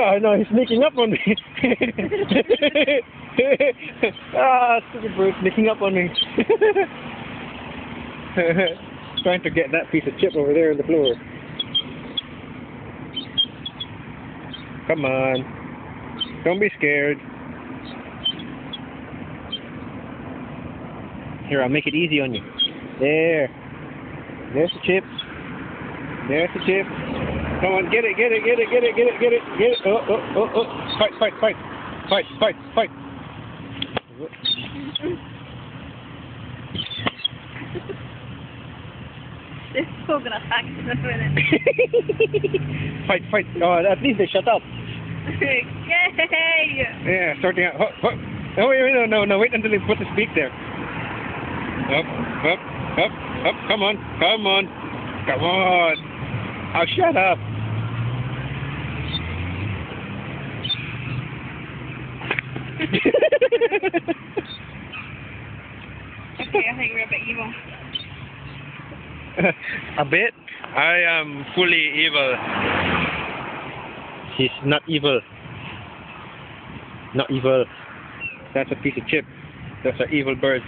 Yeah, I know, he's sneaking up on me. Stupid bird sneaking up on me. Trying to get that piece of chip over there on the floor. Come on. Don't be scared. Here, I'll make it easy on you. There. There's the chip. There's the chip. Come on, get it, get it, get it, get it, get it, get it, get it. Oh, oh, oh, oh. Fight, fight, fight. Fight, fight, fight. This is so gonna attack in a minute. Fight, fight. Oh, at least they shut up. Yay! Yeah, starting out. Oh, wait, no, wait until they put the speak there. Up, up, up, up. Come on, come on, come on. Oh, shut up. Okay, I think we're a bit evil. A bit? I am fully evil. He's not evil. Not evil. That's a piece of chip. That's an evil bird.